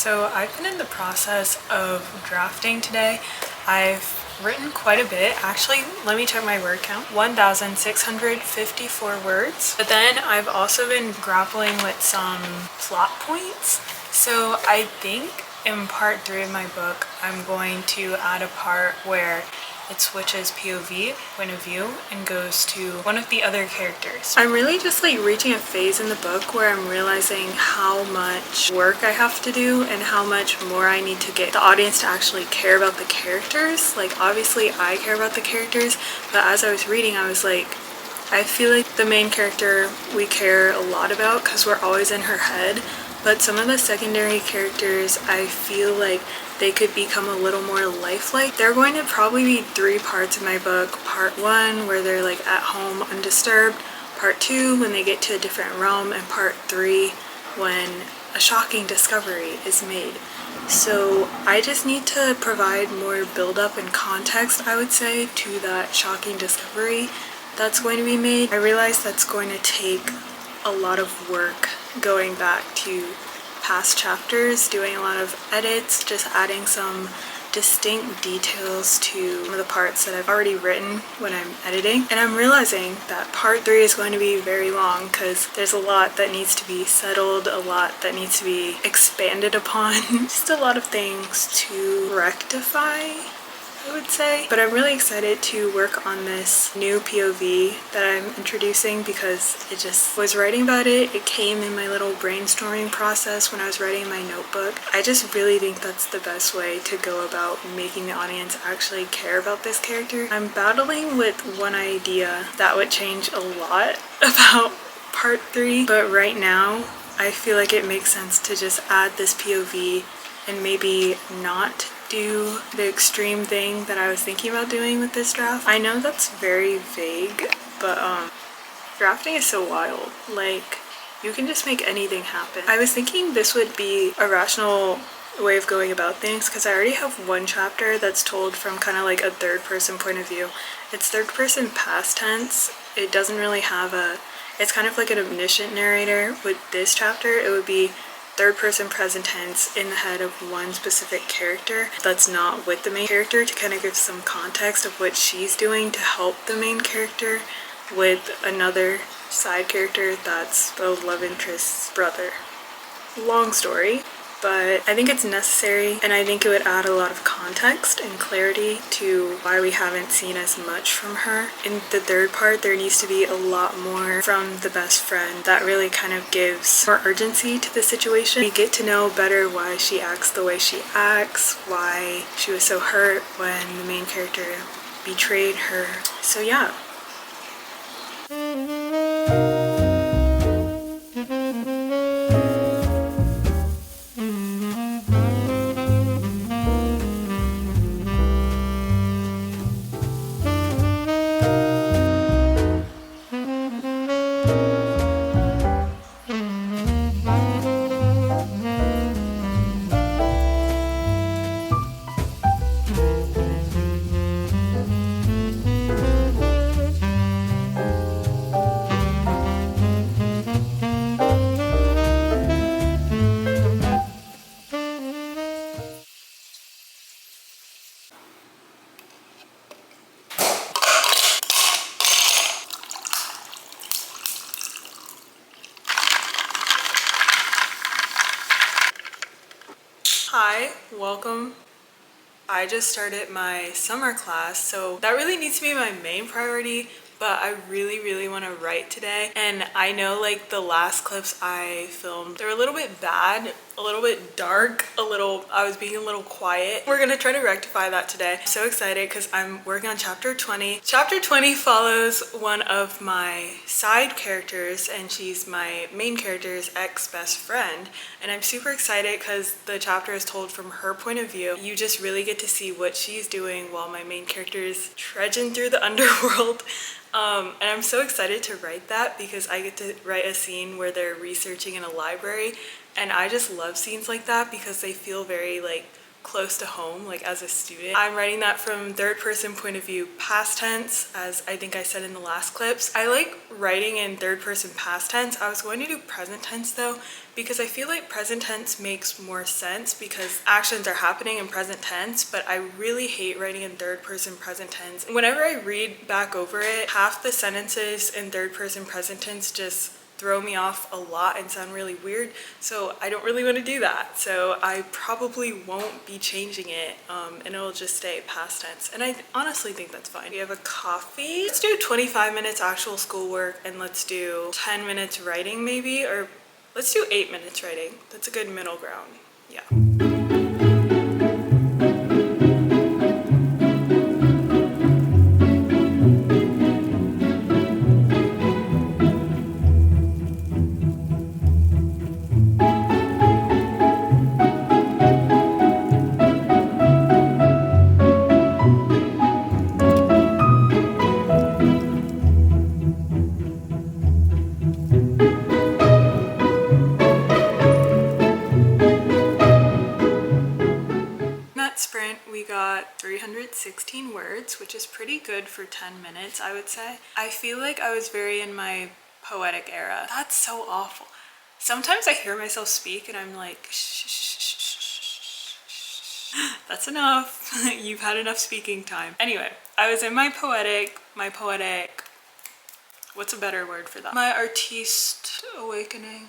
So I've been in the process of drafting today. I've written quite a bit. Actually, let me check my word count. 1,654 words. But then I've also been grappling with some plot points. So I think in part 3 of my book, I'm going to add a part where it switches POV, point of view, and goes to one of the other characters. I'm really just like reaching a phase in the book where I'm realizing how much work I have to do and how much more I need to get the audience to actually care about the characters. Like, obviously I care about the characters, but as I was reading, I was like, I feel like the main character we care a lot about because we're always in her head, but some of the secondary characters, I feel like they could become a little more lifelike. There are going to probably be 3 parts of my book. Part 1, where they're like at home undisturbed. Part 2, when they get to a different realm. And part 3, when a shocking discovery is made. So I just need to provide more build-up and context, I would say, to that shocking discovery that's going to be made. I realize that's going to take a lot of work going back to past chapters, doing a lot of edits, just adding some distinct details to some of the parts that I've already written when I'm editing. And I'm realizing that part 3 is going to be very long because there's a lot that needs to be settled, a lot that needs to be expanded upon, just a lot of things to rectify, I would say. But I'm really excited to work on this new POV that I'm introducing because it just was writing about it. It came in my little brainstorming process when I was writing my notebook. I just really think that's the best way to go about making the audience actually care about this character. I'm battling with one idea that would change a lot about part 3, but right now I feel like it makes sense to just add this POV and maybe not do the extreme thing that I was thinking about doing with this draft. I know that's very vague, but drafting is so wild. Like, you can just make anything happen. I was thinking this would be a rational way of going about things because I already have one chapter that's told from kind of like a third person point of view. It's third person past tense. It doesn't really have it's kind of like an omniscient narrator. With this chapter, it would be third person present tense in the head of one specific character that's not with the main character to kind of give some context of what she's doing to help the main character with another side character that's the love interest's brother. Long story, but I think it's necessary and I think it would add a lot of context and clarity to why we haven't seen as much from her. In the third part, there needs to be a lot more from the best friend that really kind of gives more urgency to the situation. We get to know better why she acts the way she acts, why she was so hurt when the main character betrayed her. So yeah. Hi, welcome. I just started my summer class, so that really needs to be my main priority, but I really want to write today. And I know like the last clips I filmed, they're a little bit bad, a little bit dark, I was being a little quiet. We're gonna try to rectify that today. I'm so excited because I'm working on chapter 20. Chapter 20 follows one of my side characters and she's my main character's ex-best friend. And I'm super excited because the chapter is told from her point of view. You just really get to see what she's doing while my main character is trudging through the underworld. And I'm so excited to write that because I get to write a scene where they're researching in a library, and I just love scenes like that because they feel very like close to home, like as a student. I'm writing that from third person point of view past tense, as I think I said in the last clips. I like writing in third person past tense. I was going to do present tense though, because I feel like present tense makes more sense because actions are happening in present tense, but I really hate writing in third person present tense. Whenever I read back over it, half the sentences in third person present tense just throw me off a lot and sound really weird, so I don't really want to do that. So I probably won't be changing it, and it'll just stay past tense, and I honestly think that's fine. We have a coffee. Let's do 25 minutes actual schoolwork and let's do 10 minutes writing maybe, or let's do 8 minutes writing. That's a good middle ground. Yeah. Sprint, we got 316 words, which is pretty good for 10 minutes, I would say. I feel like I was very in my poetic era. That's so awful. Sometimes I hear myself speak and I'm like, shh, shh, shh, shh, shh. That's enough. You've had enough speaking time. Anyway, I was in my poetic, what's a better word for that? My artiste awakening.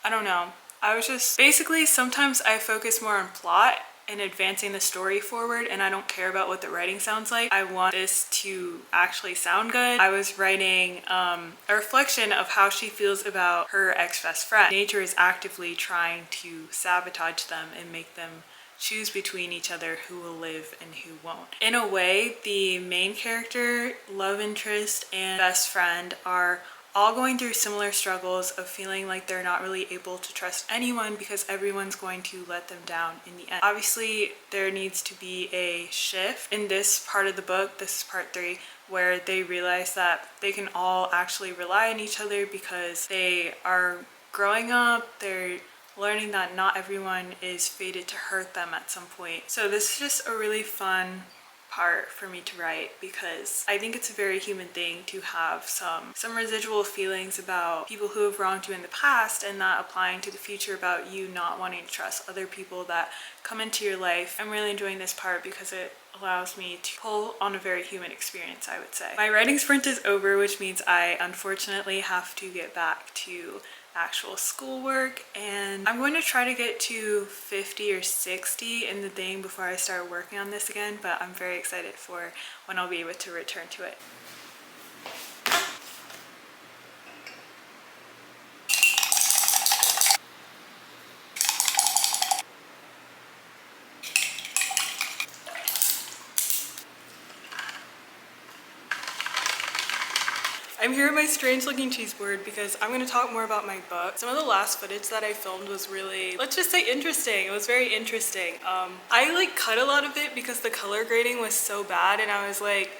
I don't know. I was just, basically sometimes I focus more on plot and advancing the story forward, and I don't care about what the writing sounds like. I want this to actually sound good. I was writing a reflection of how she feels about her ex-best friend. Nature is actively trying to sabotage them and make them choose between each other who will live and who won't. In a way, the main character, love interest, and best friend are all going through similar struggles of feeling like they're not really able to trust anyone because everyone's going to let them down in the end. Obviously, there needs to be a shift in this part of the book. This is part 3, where they realize that they can all actually rely on each other because they are growing up. They're learning that not everyone is fated to hurt them at some point. So this is just a really fun part for me to write because I think it's a very human thing to have some residual feelings about people who have wronged you in the past, and that applying to the future about you not wanting to trust other people that come into your life. I'm really enjoying this part because it allows me to pull on a very human experience, I would say. My writing sprint is over, which means I unfortunately have to get back to actual schoolwork, and I'm going to try to get to 50 or 60 in the thing before I start working on this again, but I'm very excited for when I'll be able to return to it. I'm here at my strange looking cheese board because I'm going to talk more about my book. Some of the last footage that I filmed was really, let's just say, interesting. It was very interesting. I cut a lot of it because the color grading was so bad, and I was like,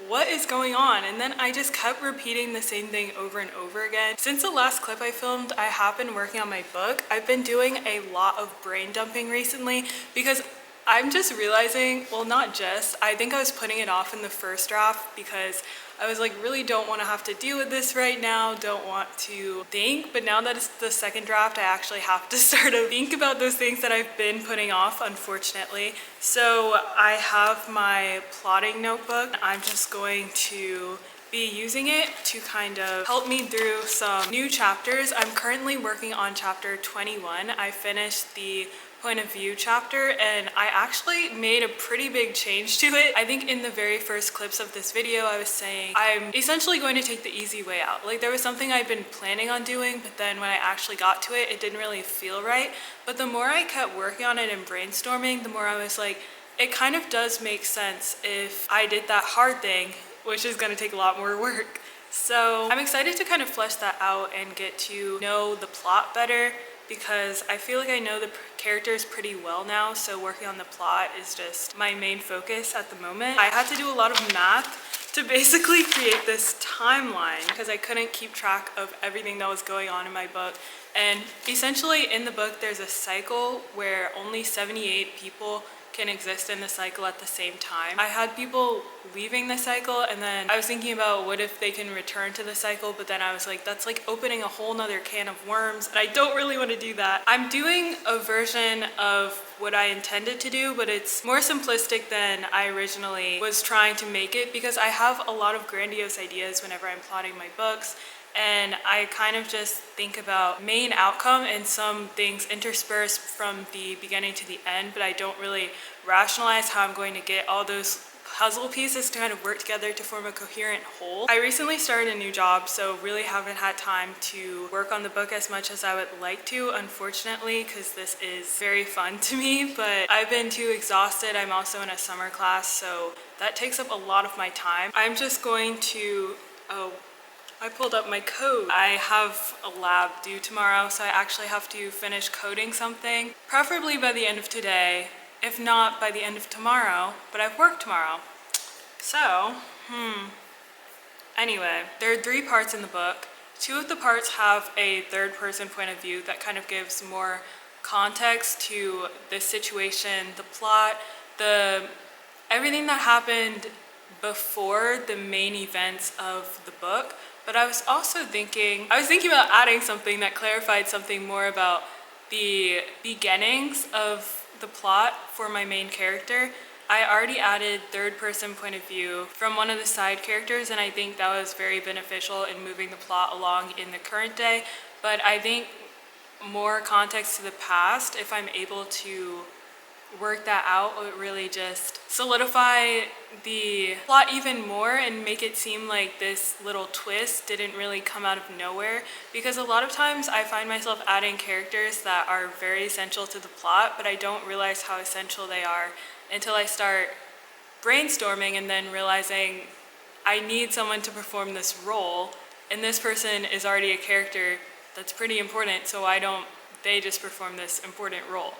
what is going on? And then I just kept repeating the same thing over and over again. Since the last clip I filmed, I have been working on my book. I've been doing a lot of brain dumping recently because I'm just realizing, well, not just, I think I was putting it off in the first draft because I was like, really don't want to have to deal with this right now, don't want to think, but now that it's the second draft, I actually have to start to think about those things that I've been putting off, unfortunately. So I have my plotting notebook. I'm just going to be using it to kind of help me through some new chapters. I'm currently working on chapter 21. I finished the point of view chapter, and I actually made a pretty big change to it. I think in the very first clips of this video I was saying I'm essentially going to take the easy way out. Like, there was something I'd been planning on doing, but then when I actually got to it, it didn't really feel right. But the more I kept working on it and brainstorming, the more I was like, it kind of does make sense if I did that hard thing, which is going to take a lot more work. So I'm excited to kind of flesh that out and get to know the plot better, because I feel like I know the characters pretty well now, so working on the plot is just my main focus at the moment. I had to do a lot of math to basically create this timeline because I couldn't keep track of everything that was going on in my book And essentially in the book, there's a cycle where only 78 people can exist in the cycle at the same time. I had people leaving the cycle, and then I was thinking about what if they can return to the cycle, but then I was like, that's like opening a whole nother can of worms, and I don't really want to do that. I'm doing a version of what I intended to do, but it's more simplistic than I originally was trying to make it, because I have a lot of grandiose ideas whenever I'm plotting my books. And I kind of just think about main outcome and some things interspersed from the beginning to the end, but I don't really rationalize how I'm going to get all those puzzle pieces to kind of work together to form a coherent whole. I recently started a new job, so really haven't had time to work on the book as much as I would like to, unfortunately, because this is very fun to me, but I've been too exhausted. I'm also in a summer class, so that takes up a lot of my time. I'm just going to, I pulled up my code. I have a lab due tomorrow, so I actually have to finish coding something, preferably by the end of today, if not by the end of tomorrow, but I've work tomorrow. So, anyway, there are 3 parts in the book. 2 of the parts have a third-person point of view that kind of gives more context to the situation, the plot, everything that happened before the main events of the book. But I was also thinking about adding something that clarified something more about the beginnings of the plot for my main character. I already added third-person point of view from one of the side characters, and I think that was very beneficial in moving the plot along in the current day. But I think more context to the past, if I'm able to work that out, would really just solidify the plot even more and make it seem like this little twist didn't really come out of nowhere, because a lot of times I find myself adding characters that are very essential to the plot, but I don't realize how essential they are until I start brainstorming and then realizing I need someone to perform this role, and this person is already a character that's pretty important, so why don't they just perform this important role?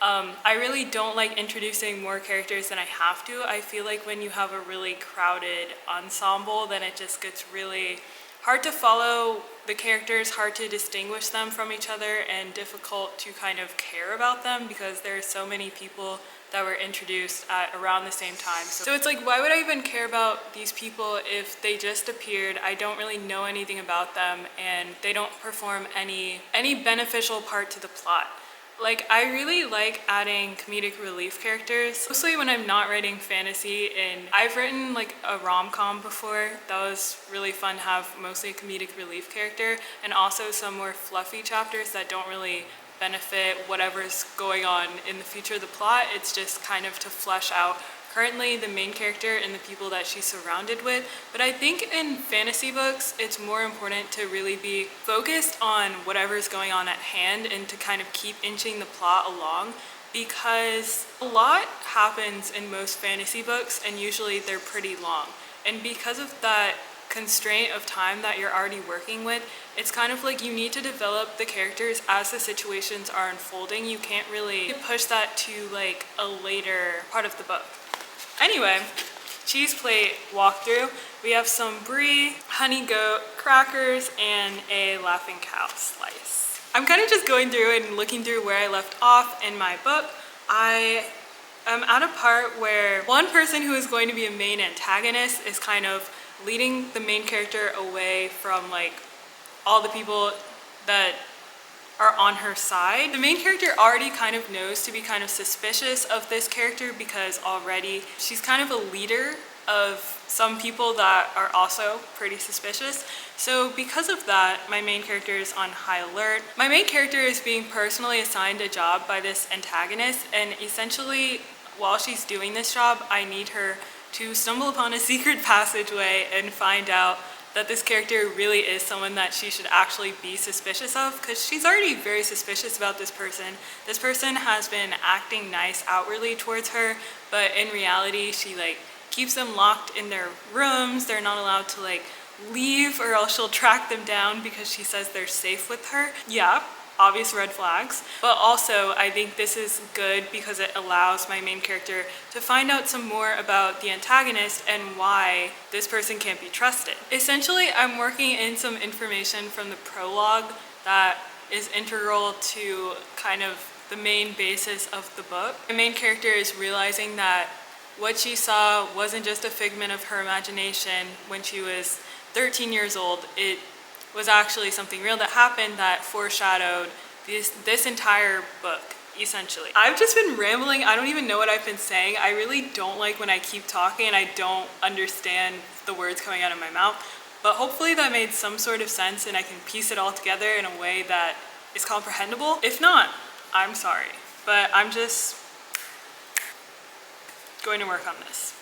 I really don't like introducing more characters than I have to. I feel like when you have a really crowded ensemble, then it just gets really hard to follow the characters, hard to distinguish them from each other, and difficult to kind of care about them because there are so many people that were introduced at around the same time. So it's like, why would I even care about these people if they just appeared, I don't really know anything about them, and they don't perform any beneficial part to the plot? Like, I really like adding comedic relief characters, mostly when I'm not writing fantasy, and I've written like a rom-com before. That was really fun to have mostly a comedic relief character, and also some more fluffy chapters that don't really benefit whatever's going on in the future of the plot. It's just kind of to flesh out currently the main character and the people that she's surrounded with. But I think in fantasy books, it's more important to really be focused on whatever's going on at hand and to kind of keep inching the plot along, because a lot happens in most fantasy books and usually they're pretty long. And because of that constraint of time that you're already working with, it's kind of like you need to develop the characters as the situations are unfolding. You can't really push that to like a later part of the book. Anyway, cheese plate walkthrough. We have some brie, honey goat, crackers, and a laughing cow slice. I'm kind of just going through and looking through where I left off in my book. I am at a part where one person who is going to be a main antagonist is kind of leading the main character away from like all the people that are on her side. The main character already kind of knows to be kind of suspicious of this character because already she's kind of a leader of some people that are also pretty suspicious. So because of that, my main character is on high alert. My main character is being personally assigned a job by this antagonist, and essentially while she's doing this job, I need her to stumble upon a secret passageway and find out that this character really is someone that she should actually be suspicious of, because she's already very suspicious about this person. This person has been acting nice outwardly towards her, but in reality, she like keeps them locked in their rooms. They're not allowed to like leave, or else she'll track them down because she says they're safe with her. Yeah, obvious red flags. But also, I think this is good because it allows my main character to find out some more about the antagonist and why this person can't be trusted. Essentially, I'm working in some information from the prologue that is integral to kind of the main basis of the book. The main character is realizing that what she saw wasn't just a figment of her imagination when she was 13 years old. It was actually something real that happened that foreshadowed this entire book, essentially. I've just been rambling. I don't even know what I've been saying. I really don't like when I keep talking and I don't understand the words coming out of my mouth. But hopefully that made some sort of sense and I can piece it all together in a way that is comprehensible. If not, I'm sorry. But I'm just going to work on this.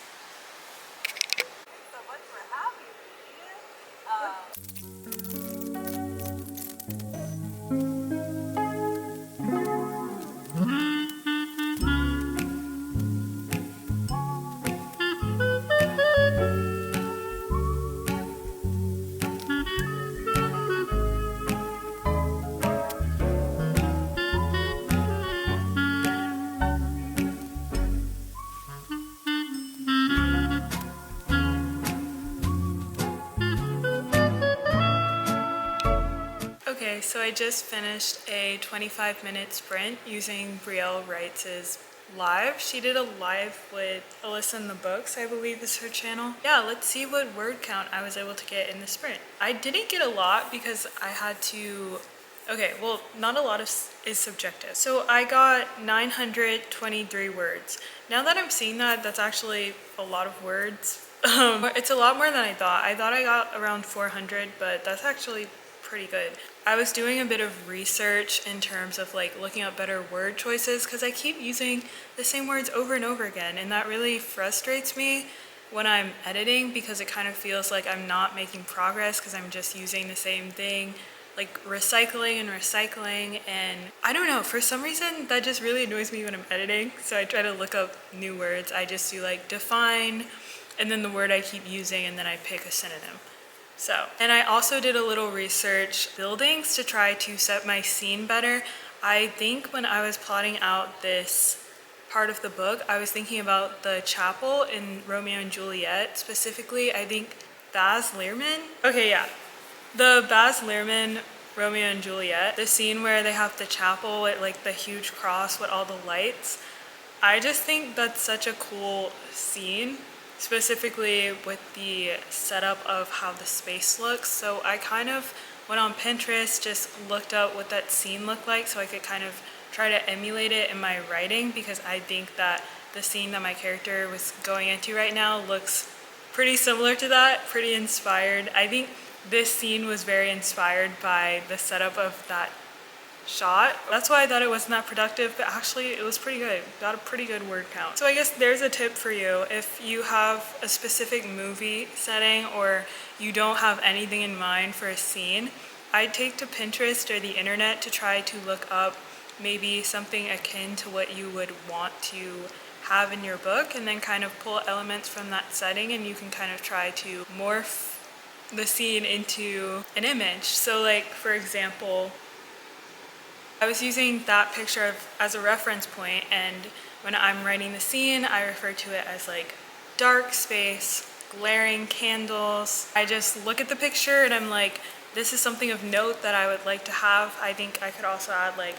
Okay, so I just finished a 25-minute sprint using Brielle Wright's live. She did a live with Alyssa in the Books, I believe is her channel. Yeah, let's see what word count I was able to get in the sprint. I didn't get a lot because I had to, okay, well, not a lot is subjective. So I got 923 words. Now that I'm seeing that, that's actually a lot of words. It's a lot more than I thought. I thought I got around 400, but that's actually pretty good. I was doing a bit of research in terms of like looking up better word choices because I keep using the same words over and over again, and that really frustrates me when I'm editing because it kind of feels like I'm not making progress because I'm just using the same thing, like recycling, and I don't know, for some reason that just really annoys me when I'm editing. So I try to look up new words. I just do like define and then the word I keep using and then I pick a synonym. So, and I also did a little research buildings to try to set my scene better. I think when I was plotting out this part of the book, I was thinking about the chapel in Romeo and Juliet. Specifically, I think Baz Luhrmann. Okay, yeah. The Baz Luhrmann Romeo and Juliet, the scene where they have the chapel with like the huge cross with all the lights. I just think that's such a cool scene, specifically with the setup of how the space looks. So I kind of went on Pinterest, just looked up what that scene looked like so I could kind of try to emulate it in my writing, because I think that the scene that my character was going into right now looks pretty similar to that, pretty inspired. I think this scene was very inspired by the setup of that shot. That's why I thought it wasn't that productive, but actually it was pretty good. Got a pretty good word count. So I guess there's a tip for you. If you have a specific movie setting or you don't have anything in mind for a scene, I'd take to Pinterest or the internet to try to look up maybe something akin to what you would want to have in your book, and then kind of pull elements from that setting, and you can kind of try to morph the scene into an image. So like, for example, I was using that picture as a reference point, and when I'm writing the scene, I refer to it as like dark space, glaring candles. I just look at the picture and I'm like, this is something of note that I would like to have. I think I could also add like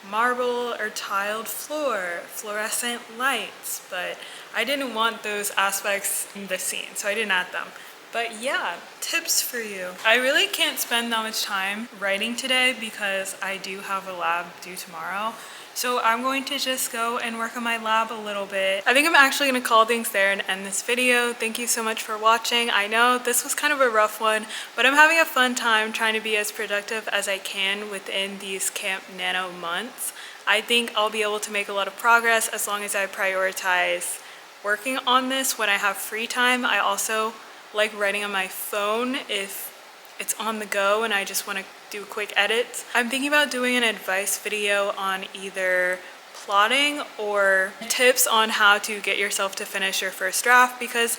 marble or tiled floor, fluorescent lights, but I didn't want those aspects in the scene, so I didn't add them. But yeah, tips for you. I really can't spend that much time writing today because I do have a lab due tomorrow. So I'm going to just go and work on my lab a little bit. I think I'm actually gonna call things there and end this video. Thank you so much for watching. I know this was kind of a rough one, but I'm having a fun time trying to be as productive as I can within these Camp Nano months. I think I'll be able to make a lot of progress as long as I prioritize working on this when I have free time. I also like writing on my phone if it's on the go and I just want to do quick edits. I'm thinking about doing an advice video on either plotting or tips on how to get yourself to finish your first draft, because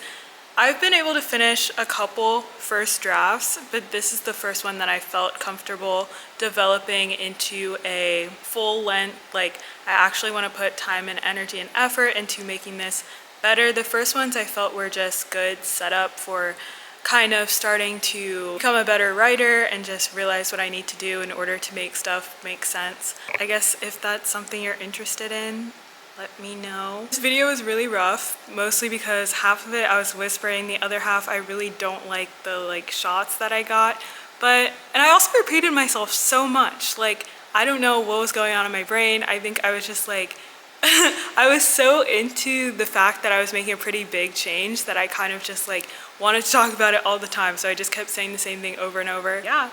I've been able to finish a couple first drafts, but this is the first one that I felt comfortable developing into a full length, like I actually want to put time and energy and effort into making this better. The first ones I felt were just good setup for kind of starting to become a better writer and just realize what I need to do in order to make stuff make sense. I guess if that's something you're interested in, let me know. This video was really rough, mostly because half of it I was whispering, the other half I really don't like the shots that I got. And I also repeated myself so much. Like, I don't know what was going on in my brain. I think I was just like, I was so into the fact that I was making a pretty big change that I kind of just like wanted to talk about it all the time. So I just kept saying the same thing over and over. Yeah,